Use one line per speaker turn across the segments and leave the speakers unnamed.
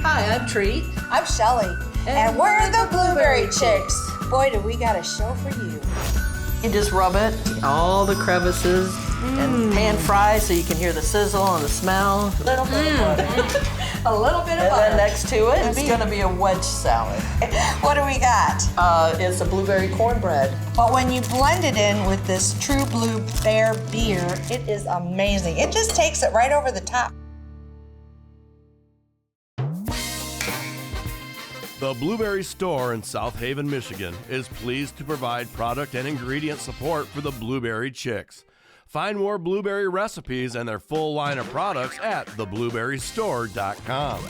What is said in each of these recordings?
Hi, I'm Treat.
I'm Shelly. And we're the Blueberry Chicks. Boy, do we got a show for you.
You just rub it, all the crevices, and pan fry so you can hear the sizzle and the smell.
A little bit of butter. A little bit of
And
butter.
then next to it, it's gonna be a wedge salad.
What do we got?
It's a blueberry cornbread.
But when you blend it in with this True Blue Bear beer, it is amazing. It just takes it right over the top.
The Blueberry Store in South Haven, Michigan is pleased to provide product and ingredient support for the Blueberry Chicks. Find more blueberry recipes and their full line of products at theblueberrystore.com.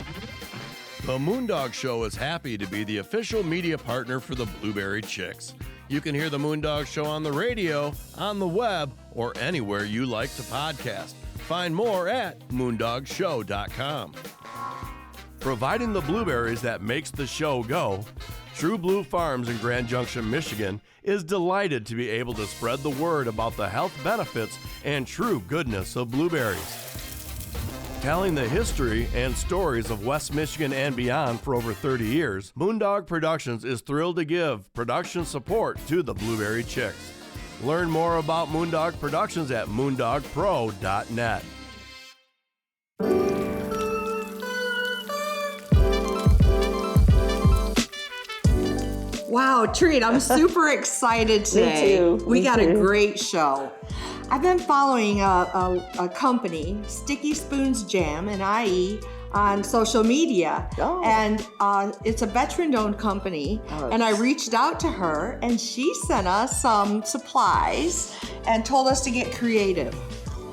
The Moondog Show is happy to be the official media partner for the Blueberry Chicks. You can hear the Moondog Show on the radio, on the web, or anywhere you like to podcast. Find more at moondogshow.com. Providing the blueberries that makes the show go, True Blue Farms in Grand Junction, Michigan is delighted to be able to spread the word about the health benefits and true goodness of blueberries. Telling the history and stories of West Michigan and beyond for over 30 years, Moondog Productions is thrilled to give production support to the Blueberry Chicks. Learn more about Moondog Productions at moondogpro.net.
Wow, Treat, I'm super excited today.
Me too.
We
Me
got a
too.
great show. I've been following a company, Sticky Spoons Jam and IE, on social media.
Oh.
And it's a veteran-owned company.
Oh.
And I reached out to her, and she sent us some supplies and told us to get creative.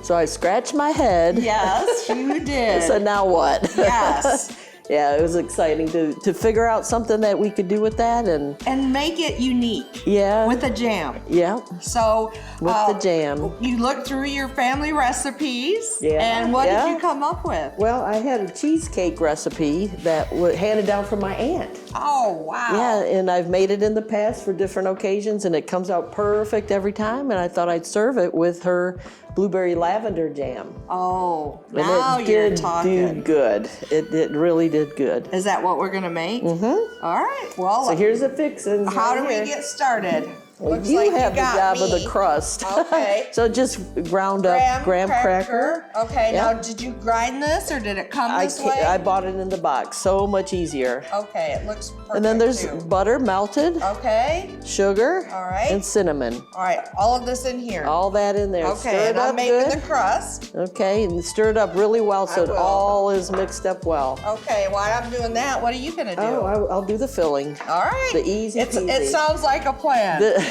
So I scratched my head.
Yes, you did.
So now what?
Yes.
Yeah, it was exciting to figure out something that we could do with that, and
And make it unique.
yeah,
With a jam.
yeah,
So
with the jam.
you looked through your family recipes,
Yeah,
and what
yeah.
did you come up with?
Well, I had a cheesecake recipe that was handed down from my aunt.
Oh, wow.
Yeah, and I've made it in the past for different occasions, and it comes out perfect every time. And I thought I'd serve it with her blueberry lavender jam.
Oh,
And
now
it
you're
did
talking.
do good. It really did good.
Is that what we're going to make?
Mm-hmm.
All right. Well,
So here's the fixins.
how do
right
we
here.
get started?
Well,
Looks
you
like
have the
got
job of
me.
the crust.
Okay.
So just ground up graham cracker.
Okay,
Yep.
now did you grind this or did it come this way?
I bought it in the box. So much easier.
Okay, it looks perfect.
And then there's
too.
butter melted,
Okay,
sugar,
All right.
and cinnamon.
all right, all of this in here.
All that in there.
Okay,
Stir it
and
up
I'm making
good.
the crust.
Okay, and stir it up really well so
I
it
will.
all is mixed up well.
Okay, while I'm doing that, what are you gonna do?
Oh, I'll do the filling.
All right.
The easy
It
peasy.
sounds like a plan.
Yes.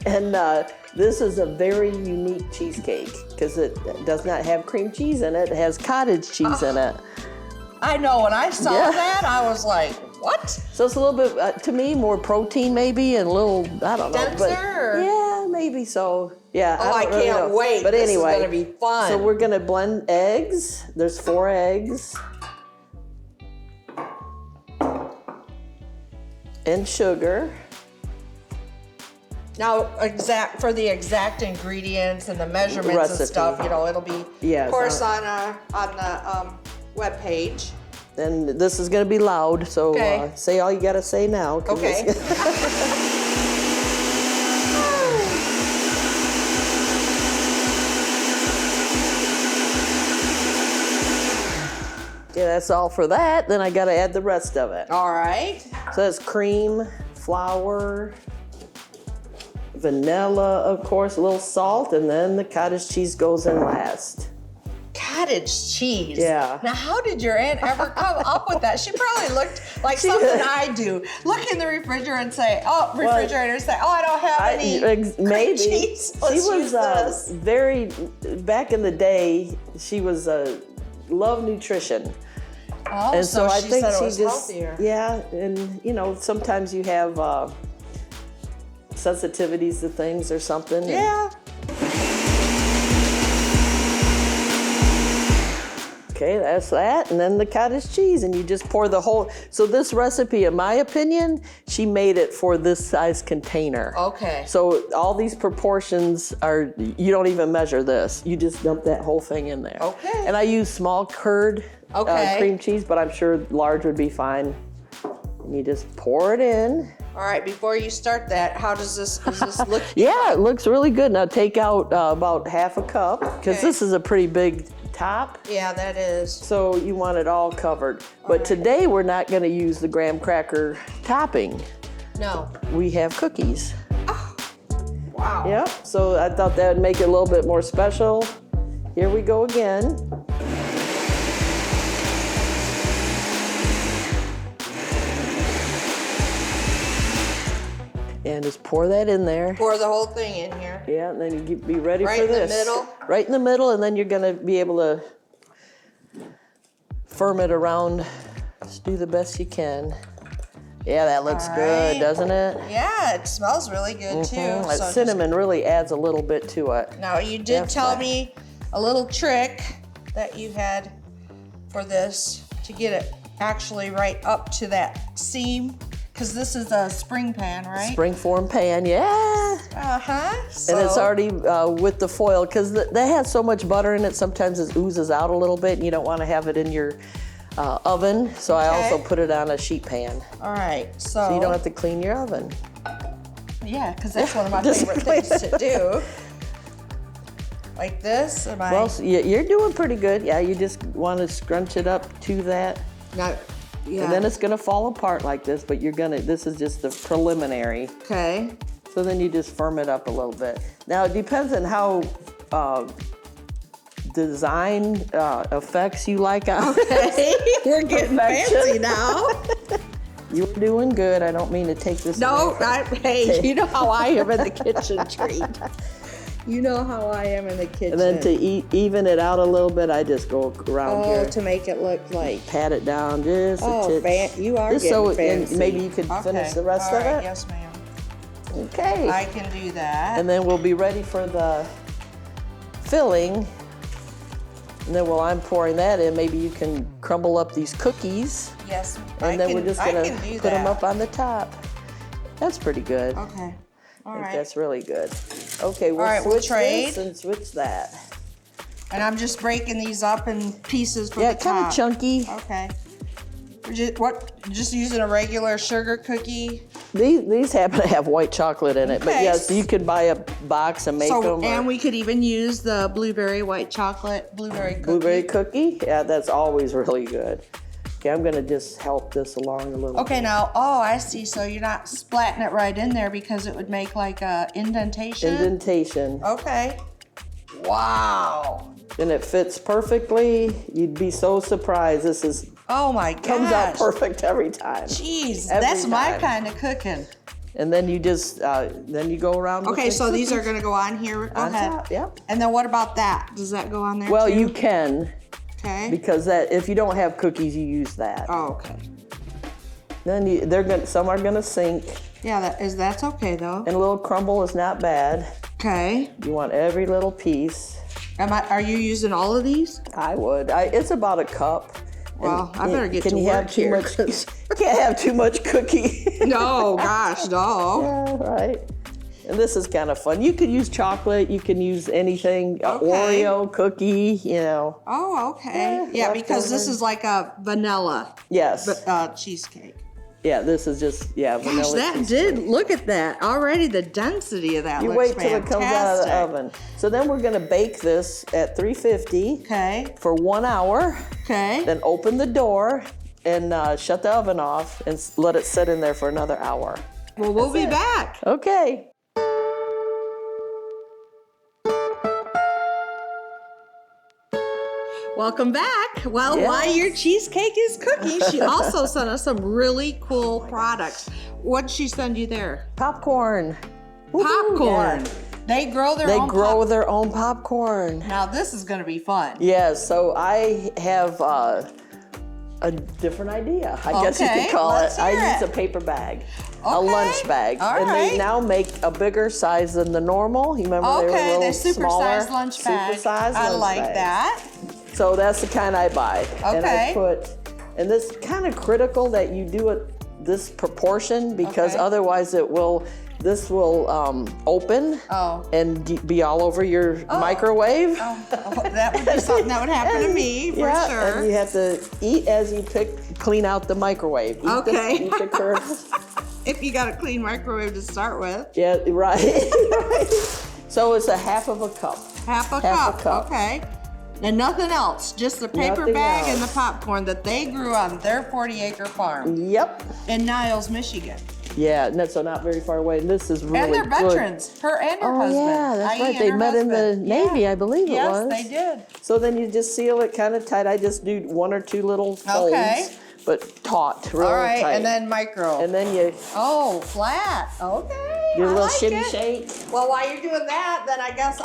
And this is a very unique cheesecake because it does not have cream cheese in it. It has cottage cheese in it.
I know, when I saw
Yeah.
that, I was like, what?
So it's a little bit, to me, more protein maybe and a little, I don't know.
Denser,
But
or-
yeah, maybe so. Yeah.
Oh, I
don't really
can't
know.
wait.
But
This is
anyway.
gonna be fun.
So we're going to blend eggs. There's 4 eggs. And sugar.
Now, for the exact ingredients and the measurements
Recipe.
and stuff, it'll be,
Yes,
of course, on the webpage.
And this is going to be loud, so
Okay.
say all you got to say now. 'cause
Okay.
Yeah, that's all for that. Then I got to add the rest of it.
All right.
So that's cream, flour, vanilla, of course, a little salt, and then the cottage cheese goes in last.
Cottage cheese.
Yeah.
Now, how did your aunt ever come up with that? She probably looked like something I do. Look in the refrigerator and say, "Oh, I don't have any
Maybe.
cheese.
She
Let's
was
use this."
very, back in the day, she was loved nutrition.
Oh,
And so I
she
think
said it
she
was
just,
healthier.
yeah, and sometimes you have sensitivities to things or something. and-
Yeah.
Okay, that's that. And then the cottage cheese, and you just pour the whole. So this recipe, in my opinion, she made it for this size container.
Okay.
So all these proportions you don't even measure this. You just dump that whole thing in there.
Okay.
And I use small curd
Okay.
cream cheese, but I'm sure large would be fine. And you just pour it in.
All right, before you start that, does this look?
Yeah, it looks really good. Now take out about half a cup, because this is a pretty big top.
Yeah, that is.
So you want it all covered. But today we're not going to use the graham cracker topping.
No.
We have cookies.
Wow.
Yep, so I thought that would make it a little bit more special. Here we go again. And just pour that in there.
Pour the whole thing in here.
Yeah, and then you be ready
Right
for
in the
this.
middle?
Right in the middle, and then you're gonna be able to firm it around. Just do the best you can. Yeah, that looks good, doesn't it?
Yeah, it smells really good too.
That
So
cinnamon really adds a little bit to it.
now you did tell me a little trick that you had for this to get it actually right up to that seam, because this is a spring pan, right?
Springform pan, yeah.
So,
And it's already with the foil, because that has so much butter in it, sometimes it oozes out a little bit, and you don't want to have it in your oven. So I also put it on a sheet pan.
all right. So
You don't have to clean your oven.
yeah, because that's one of my
Just
favorite things to do. Like this, am I?
Well, you're doing pretty good. Yeah, you just want to scrunch it up to that.
No, yeah.
And then it's gonna fall apart like this, but this is just the preliminary.
Okay.
So then you just firm it up a little bit. Now it depends on how design effects you like on
Okay. We're getting
Perfection.
fancy now.
You're doing good. I don't mean to take this
No,
away.
hey, you know how I am in the kitchen, treat. You know how I am in the kitchen.
And then to even it out a little bit, I just go around here.
to make it look like.
Pat it down just a titch.
You are
Just
getting
so
fancy.
and maybe you could finish the rest
All
of
right,
it.
Yes, ma'am.
Okay.
I can do that.
And then we'll be ready for the filling. And then while I'm pouring that in, maybe you can crumble up these cookies.
Yes,
And then we're just gonna put them up on the top. That's pretty good.
Okay. All
I think
right.
that's really good. Okay, we'll
right, we'll
switch
trade.
this and switch that.
And I'm just breaking these up in pieces for
Yeah,
the
kind
top.
of chunky.
Okay. Just using a regular sugar cookie?
These happen to have white chocolate in it, but
Okay.
yes, you could buy a box and make them.
And we could even use the blueberry white chocolate blueberry cookie.
Blueberry cookie? Yeah, that's always really good. Okay, I'm gonna just help this along a little.
Okay, now, I see. So you're not splatting it right in there because it would make like a indentation?
Indentation.
Okay. Wow.
And it fits perfectly. You'd be so surprised. This is
Oh my gosh.
comes out perfect every time.
Jeez,
Every
that's my
time.
kind of cooking.
And then you just then you go around. with
Okay,
the
so these are
cookies
going to go on here. Go
on
ahead.
top. Yep.
And then what about that? Does that go on there
Well,
too?
you can,
Okay.
because that if you don't have cookies, you use that.
Oh, okay.
Then some are gonna sink,
Yeah, that's okay though.
and a little crumble is not bad.
Okay.
You want every little piece.
Are you using all of these?
I would. It's about a cup.
Well, I better get
can
to
you
work
have too
here,
much?
'cause-
Can't have too much cookie.
No, gosh, no.
Yeah, right. And this is kind of fun. You could use chocolate. You can use anything.
Okay.
Oreo cookie. You know.
Oh, okay. Yeah, because this
leftover.
is like a vanilla
Yes.
cheesecake.
Yeah. This is just
Gosh,
vanilla.
that
cheesecake.
look at that. Already the density of that
You
looks
wait till it comes out of the
fantastic.
oven. So then we're gonna bake this at 350
Okay,
for 1 hour.
okay.
Then open the door and shut the oven off and let it sit in there for another hour.
Well, we'll be back.
Okay.
Welcome back. Well,
Yes.
while your cheesecake is cooking, she also sent us some really cool products. What did she send you there?
Popcorn. Woohoo,
Popcorn.
yeah.
They grow their
They
own
grow their own popcorn.
Now this is going to be fun.
Yes, so I have a different idea, I guess you
Okay,
could call
let's
it. I
hear
use
it.
a paper bag, a
Okay,
lunch bag.
all
and
right.
they now make a bigger size than the normal. You remember they were a
Okay,
little
they're
smaller?
supersized lunch bags.
Supersized
I
lunch
like
bags.
that.
So that's the kind I buy. And
Okay.
I put, and this kind of critical that you do it this proportion because
Okay.
otherwise it will this will open and be all over your microwave.
That would be something that would happen to me for sure.
And you have to eat as you clean out the microwave. Eat the kernels.
If you got a clean microwave to start with.
Yeah, right. Right. So it's a half of a cup.
Half a cup. Okay. And nothing else, just the paper bag and the popcorn that they grew on their 40-acre farm.
Yep.
In Niles, Michigan.
Yeah, so not very far away. And this is really
And they're
good.
veterans, her and her husband.
Yeah, that's right.
and
They
her
met in the
husband.
Navy, I believe it was.
Yes, they did.
So then you just seal it kind of tight. I just do 1 or 2 little folds, but taut, real
All right,
tight.
and then micro.
And then you
flat. Okay.
do a little
like
shimmy
it.
shake.
Well, while you're doing that, then I guess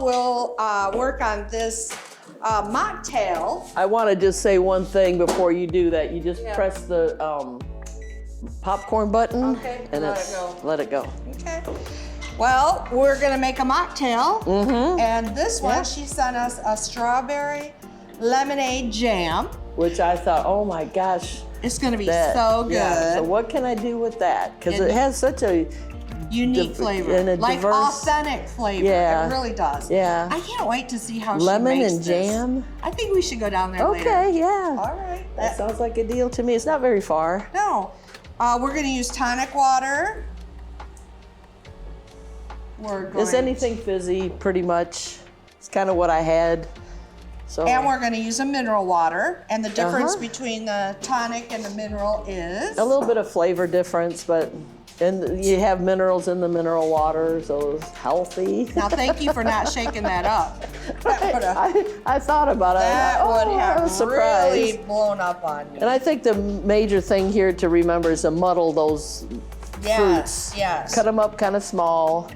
will work on this mocktail.
I want to just say one thing before you do that. You just press the popcorn button and let it go.
Okay. Well, we're gonna make a mocktail, and this one she sent us a strawberry lemonade jam,
which I thought, oh my gosh,
it's gonna be so good.
Yeah. So what can I do with that? Because it has such a
unique flavor,
and a
like
diverse,
authentic flavor.
Yeah.
It really does.
Yeah.
I can't wait to see how
lemon
she makes
and jam.
I think we should go down there later.
Okay, yeah.
All right.
That sounds like a deal to me. It's not very far.
No. We're going to use tonic water.
It's anything fizzy, pretty much. It's kind of what I had. So.
And we're going to use a mineral water. And the difference between the tonic and the mineral is?
A little bit of flavor difference, but and you have minerals in the mineral water, so it's healthy.
Now, thank you for not shaking that up.
I thought about it.
That would have really
surprised.
blown up on you.
And I think the major thing here to remember is to muddle those fruits.
Yes.
Cut them up kind of small,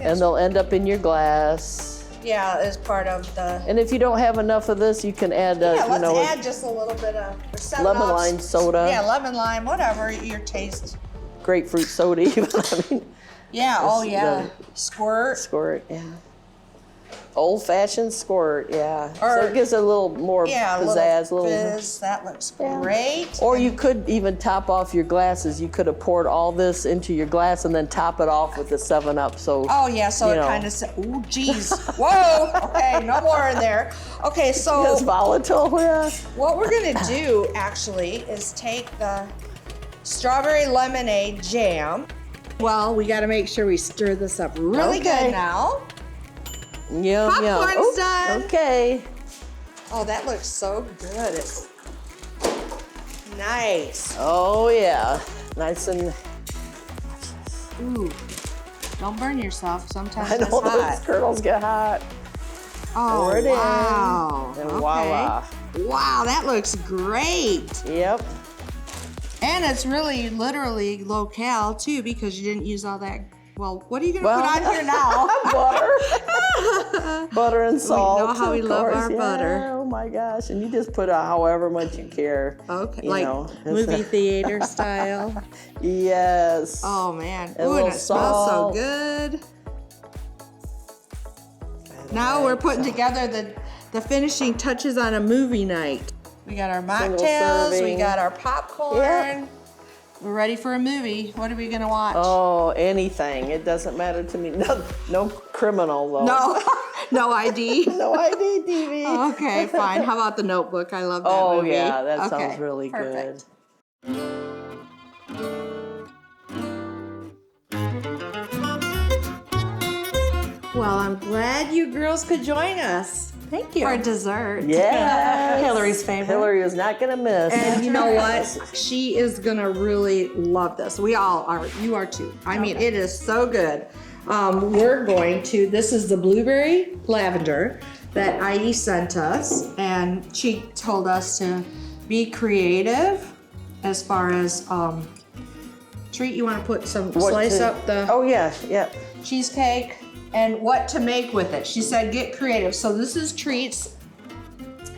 and they'll end up in your glass.
Yeah, as part of the.
And if you don't have enough of this, you can add,
let's add just a little bit of
lemon lime soda.
Yeah, lemon lime, whatever your taste.
Grapefruit soda, even. I mean.
Yeah. Squirt.
Squirt, yeah. Old-fashioned squirt, yeah. So it gives a little more pizzazz.
A little fizz. That looks great.
Or you could even top off your glasses. You could have poured all this into your glass and then top it off with the 7-Up. So.
Oh yeah, so it kind of. Ooh, geez. Whoa. Okay, no more in there. Okay, so.
It's volatile. Yeah.
What we're gonna do actually is take the strawberry lemonade jam. Well, we got to make sure we stir this up really good now.
Yum,
Popcorn's done.
Okay.
Oh, that looks so good. It's nice.
Oh yeah, nice and.
Ooh, don't burn yourself. Sometimes
I know
it's hot.
those kernels get hot.
Oh,
Pour it
wow.
in, and voila.
Wow, that looks great.
Yep.
And it's really literally low-cal too, because you didn't use all that. Well, what are you going to put on here now?
Butter. Butter and salt.
We know how we love our butter.
Oh my gosh. And you just put however much you care.
Okay.
Movie
theater style.
Yes.
Oh man.
And
Ooh, and it smells so good. Now we're putting together the finishing touches on a movie night. We got our mocktails, we got our popcorn. Yep. We're ready for a movie. What are we gonna watch?
Oh, anything. It doesn't matter to me. No criminal though.
No, no ID.
No ID TV.
Okay, fine. How about The Notebook? I love that movie.
Oh yeah, that sounds really good.
Well, I'm glad you girls could join us.
Thank you.
For dessert.
Yeah.
Hillary's favorite.
Hillary is not going to miss.
And you know what? She is going to really love this. We all are. You are too. I mean, it is so good. We're going to, this is the blueberry lavender that Heidi sent us. And she told us to be creative as far as, Treat, you want to put some, slice up the cheesecake and what to make with it. She said, get creative. So this is Treat's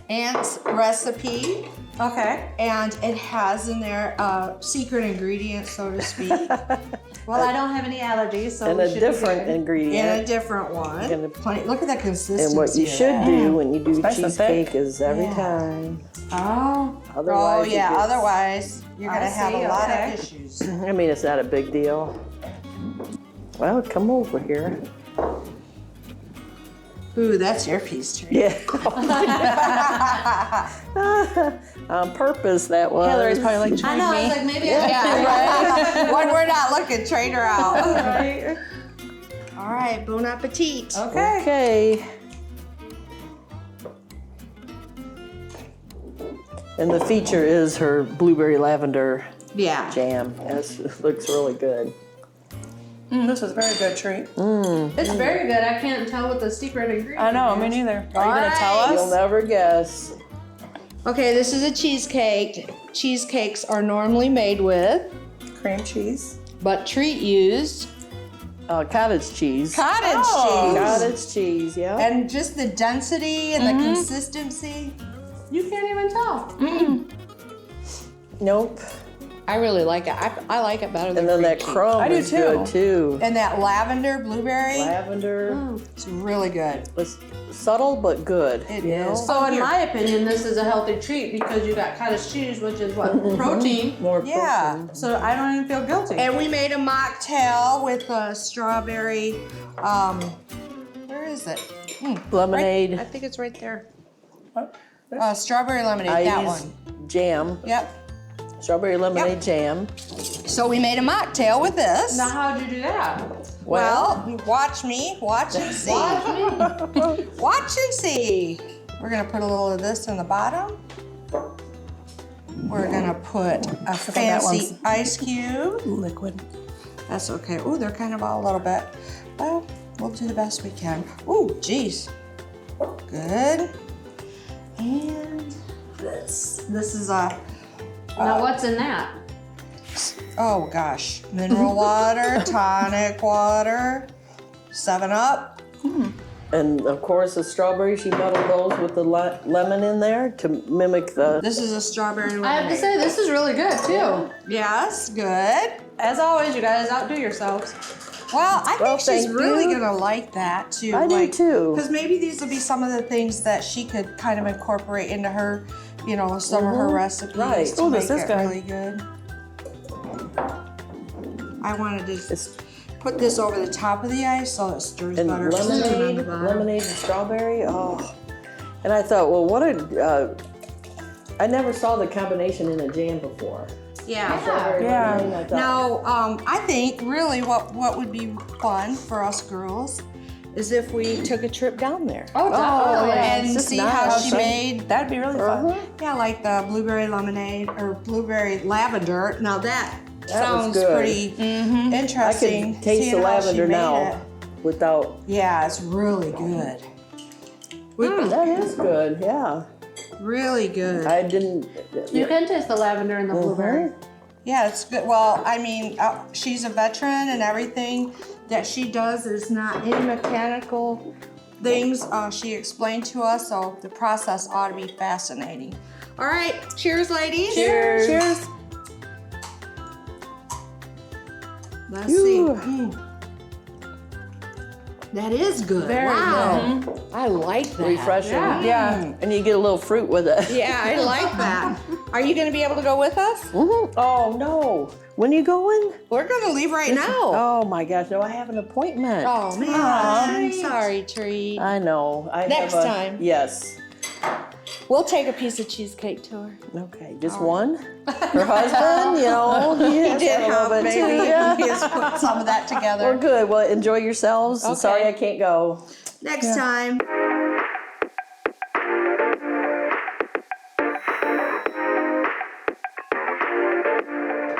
aunt's recipe.
Okay.
And it has in there a secret ingredient, so to speak.
Well, I don't have any allergies, so
and
we
a
should
different
be good.
ingredient.
And a different one.
And
Look at that consistency.
And what you should do when you do
Spice and
cheesecake
thick.
is every time.
Oh.
Otherwise
otherwise you're going to have a lot of issues.
I mean, it's not a big deal. Well, come over here.
Ooh, that's your piece, Tree.
Yeah. On purpose, that was.
Hillary's probably like,
I know, I was like, maybe I
Yeah, right. When we're not looking, trade her out. Right. All right, bon appetit.
Okay.
Okay. And the feature is her blueberry lavender
Yeah.
jam. Yes, it looks really good.
this is a very good treat.
It's very good. I can't tell what the secret ingredient
I know,
is.
me neither. Are you gonna tell
You'll
us?
never guess.
Okay, this is a cheesecake. Cheesecakes are normally made with,
Cream cheese.
but Treat used
Cottage cheese.
cottage
Oh.
cheese.
Cottage cheese, yeah.
And just the density and the consistency.
You can't even tell.
Nope.
I really like it. I like it better than
And then
cream
that
cheese.
crumb
I do
is good too.
And that lavender blueberry,
Lavender.
it's really good.
It's subtle but good.
It
you know?
is.
So in my opinion, this is a healthy treat because you got cottage cheese, which is what? Protein.
More
Yeah.
protein.
So I don't even feel guilty.
And we made a mocktail with a strawberry, where is it?
Lemonade.
I think it's right there.
What?
Strawberry lemonade,
I
that
use
one.
jam.
Yep.
Strawberry lemonade jam.
So we made a mocktail with this.
Now how'd you do that?
Well, watch me, watch and see. Watch and see. We're gonna put a little of this in the bottom. We're gonna put a fancy ice cube.
Liquid.
That's okay. Ooh, they're kind of all a little bit. Well, we'll do the best we can. Ooh, geez. Good. And this. This is a,
Now what's in that?
oh gosh, mineral water, tonic water, 7-Up.
And of course the strawberry, she muddled those with the lemon in there to mimic the.
This is a strawberry lemonade.
I have to say, this is really good too.
Yes, good.
As always, you guys outdo yourselves.
Well, I
Well,
think she's
thank
really
you.
gonna like that too.
I do too.
Because maybe these will be some of the things that she could kind of incorporate into her, you know, some of her recipes
Right.
to
Oh,
make
this is
it
good.
really good. I wanted to
It's,
put this over the top of the ice so it stirs
and
better.
lemonade, lemonade and strawberry. Oh, and I thought, well, what a. I never saw the combination in a jam before.
Yeah.
Strawberry
Yeah.
lemonade, I thought,
Now, I think really what would be fun for us girls is if we took a trip down there.
Oh, definitely.
And
just
see
nice.
how she made,
That'd be really fun.
yeah, like the blueberry lemonade or blueberry lavender. Now that
was
sounds
good.
pretty
I
interesting.
can taste
seeing
the
how she
lavender
made
now
it.
without.
Yeah, it's really good.
That is good. Yeah,
Really good.
I didn't.
You can taste the lavender and the blueberry.
Yeah, it's good. Well, I mean, she's a veteran and everything that she does is not any mechanical things. She explained to us, so the process ought to be fascinating. All right, cheers, ladies.
Cheers.
Cheers.
Let's see.
Phew.
That is good.
Very
wow. I like that.
Refreshing.
Yeah.
And you get a little fruit with it.
Yeah, I like that. Are you going to be able to go with us?
Mhm. Oh no! When you going?
We're going to leave right now.
Oh my gosh! No, I have an appointment.
Oh, man. I'm sorry, Tree.
I know.
Next time.
Yes.
We'll take a piece of cheesecake to her.
Okay, just one. Her husband, you know, he has
did
had a
help,
little bit
maybe.
too. Yeah.
He has put some of that
Well,
together.
good. Well, enjoy yourselves.
Okay.
Sorry I can't go.
Next time.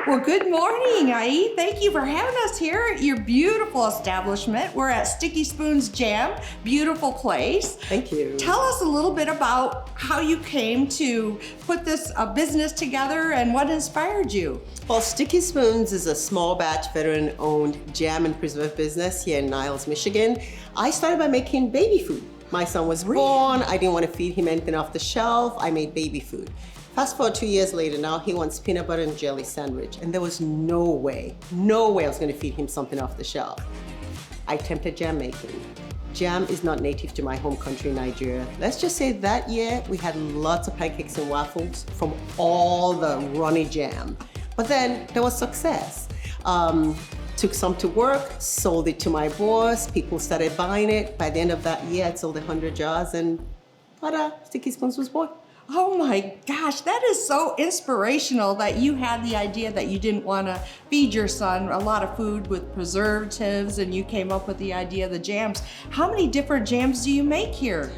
Well, good morning, Ai. Thank you for having us here at your beautiful establishment. We're at Sticky Spoons Jam, beautiful place.
Thank you.
Tell us a little bit about how you came to put this business together and what inspired you.
Well, Sticky Spoons is a small batch veteran-owned jam and preserve business here in Niles, Michigan. I started by making baby food. My son was born. I didn't want to feed him anything off the shelf. I made baby food. Fast forward 2 years later, now he wants peanut butter and jelly sandwich. And there was no way I was going to feed him something off the shelf. I attempted jam making. Jam is not native to my home country, Nigeria. Let's just say that year we had lots of pancakes and waffles from all the runny jam. But then there was success. Took some to work, sold it to my boss. People started buying it. By the end of that year, I'd sold 100 jars, and ta-da, Sticky Spoons was born.
Oh my gosh, that is so inspirational that you had the idea that you didn't want to feed your son a lot of food with preservatives, and you came up with the idea of the jams. How many different jams do you make here?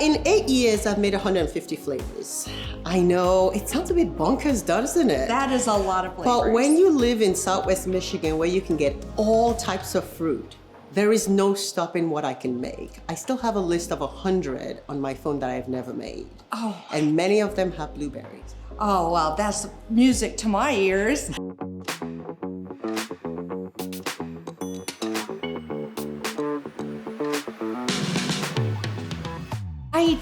In 8 years, I've made 150 flavors. I know, it sounds a bit bonkers, doesn't it?
That is a lot of flavors.
But when you live in Southwest Michigan, where you can get all types of fruit, there is no stopping what I can make. I still have a list of 100 on my phone that I've never made.
Oh.
And many of them have blueberries.
Oh, well, that's music to my ears.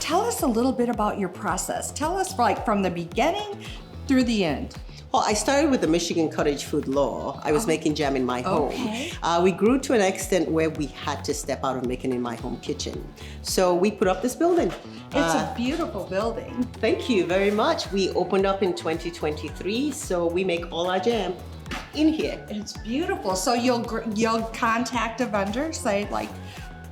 Tell us a little bit about your process. Tell us like from the beginning through the end.
Well, I started with the Michigan Cottage Food Law. I was making jam in my home.
Okay.
We grew to an extent where we had to step out of making in my home kitchen. So we put up this building.
It's a beautiful building.
Thank you very much. We opened up in 2023, so we make all our jam in here.
It's beautiful. So you'll contact a vendor, say like,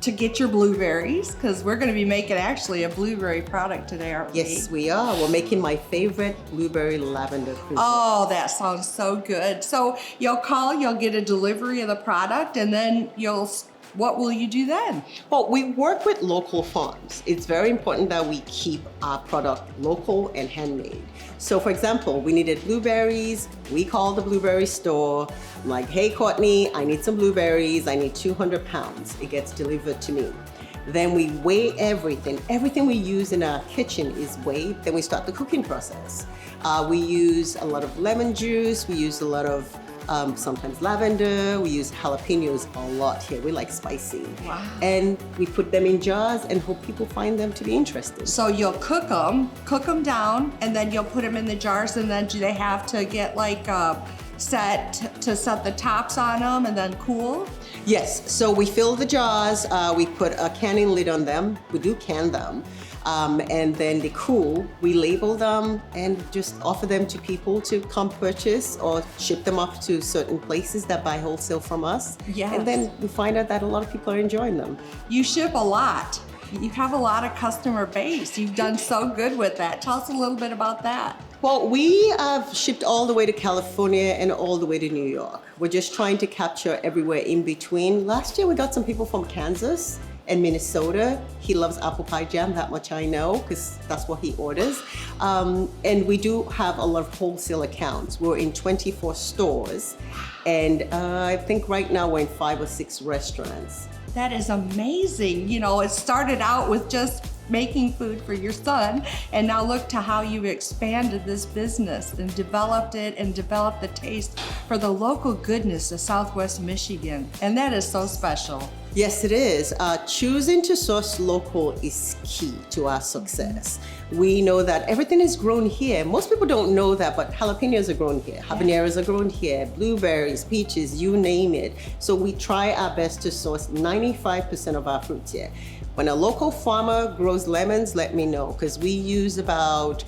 to get your blueberries, because we're going to be making actually a blueberry product today, aren't we?
Yes, we are. We're making my favorite blueberry lavender preserve.
Oh, that sounds so good. So you'll call, you'll get a delivery of the product, and then what will you do then?
Well, we work with local farms. It's very important that we keep our product local and handmade. So for example, we needed blueberries. We called the blueberry store. I'm like, hey, Courtney, I need some blueberries. I need 200 pounds. It gets delivered to me. Then we weigh everything. Everything we use in our kitchen is weighed. Then we start the cooking process. We use a lot of lemon juice. We use a lot of sometimes lavender. We use jalapenos a lot here. We like spicy.
Wow.
And we put them in jars and hope people find them to be interesting.
So you'll cook them down, and then you'll put them in the jars, and then do they have to get like set the tops on them and then cool?
Yes, so we fill the jars, we put a canning lid on them. We do can them. And then they cool, we label them and just offer them to people to come purchase or ship them off to certain places that buy wholesale from us.
Yes.
And then we find out that a lot of people are enjoying them.
You ship a lot. You have a lot of customer base. You've done so good with that. Tell us a little bit about that.
Well, we have shipped all the way to California and all the way to New York. We're just trying to capture everywhere in between. Last year we got some people from Kansas and Minnesota. He loves apple pie jam, that much I know, because that's what he orders. And we do have a lot of wholesale accounts. We're in 24 stores, and I think right now we're in 5 or 6 restaurants.
That is amazing. You know, it started out with just making food for your son, and now look to how you've expanded this business and developed it and developed the taste for the local goodness of Southwest Michigan. And that is so special.
Yes, it is. Choosing to source local is key to our success. We know that everything is grown here. Most people don't know that, but jalapenos are grown here. Habaneros are grown here. Blueberries, peaches, you name it. So we try our best to source 95% of our fruits here. When a local farmer grows lemons, let me know, because we use about,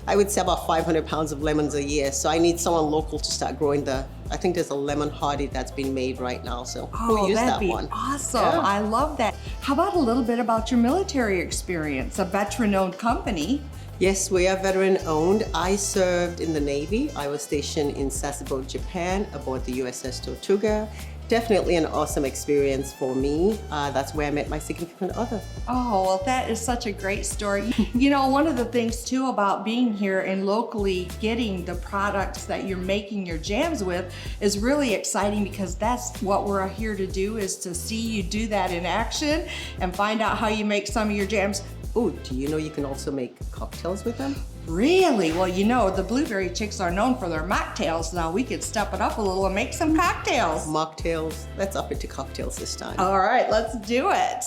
I would say about 500 pounds of lemons a year. So I need someone local to start growing I think there's a lemon hardy that's being made right now. So we'll use
that'd
that
be
one.
awesome.
Yeah.
I love that. How about a little bit about your military experience, a veteran-owned company?
Yes, we are veteran owned. I served in the Navy. I was stationed in Sasebo, Japan, aboard the USS Tortuga. Definitely an awesome experience for me. That's where I met my significant other.
Oh, well, that is such a great story. You know, one of the things too about being here and locally getting the products that you're making your jams with is really exciting, because that's what we're here to do, is to see you do that in action and find out how you make some of your jams.
Oh, do you know you can also make cocktails with them?
Really? Well, you know, the Blueberry Chicks are known for their mocktails. Now we could step it up a little and make some cocktails.
Mocktails. Let's up it to cocktails this time.
All right, let's do it.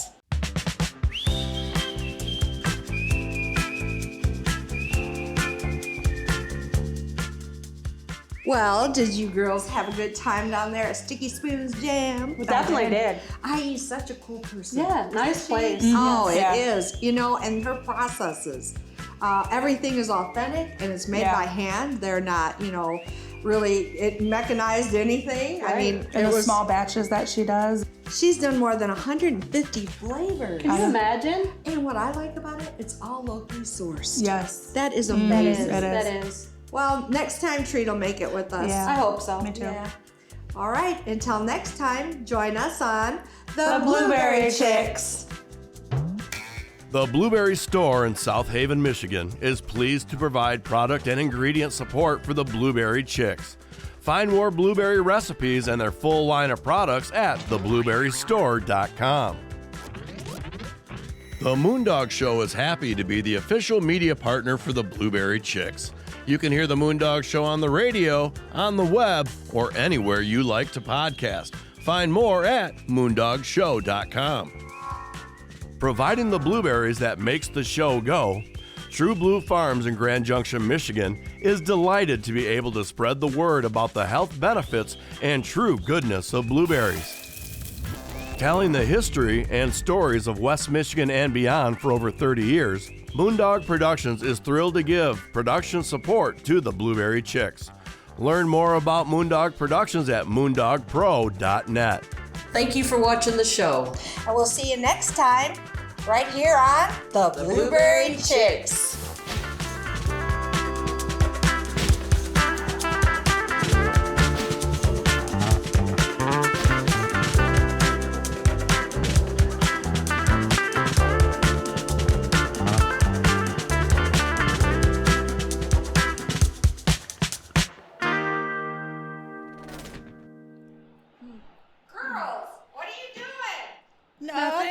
Well, did you girls have a good time down there at Sticky Spoons Jam?
We definitely did.
I's such a cool person.
Yeah, nice place.
Oh,
Yeah.
it is. You know, and her processes Everything is authentic and it's made by hand. They're not, really mechanized anything. I mean,
And the small batches that she does.
she's done more than 150 flavors.
Can you imagine?
And what I like about it, it's all locally sourced.
Yes.
That is
That
amazing.
is. That is.
Well, next time Treat will make it with us.
Yeah.
I hope so.
Me too.
Yeah. All right, until next time, join us on
The Blueberry Chicks.
The Blueberry Store in South Haven, Michigan is pleased to provide product and ingredient support for the Blueberry Chicks. Find more blueberry recipes and their full line of products at theblueberrystore.com. The Moondog Show is happy to be the official media partner for the Blueberry Chicks. You can hear the Moondog Show on the radio, on the web, or anywhere you like to podcast. Find more at moondogshow.com. Providing the blueberries that makes the show go, True Blue Farms in Grand Junction, Michigan is delighted to be able to spread the word about the health benefits and true goodness of blueberries. Telling the history and stories of West Michigan and beyond for over 30 years, Moondog Productions is thrilled to give production support to the Blueberry Chicks. Learn more about Moondog Productions at moondogpro.net.
Thank you for watching the show.
And we'll see you next time, right here on The Blueberry Chicks. Girls, what are you doing?
Nothing.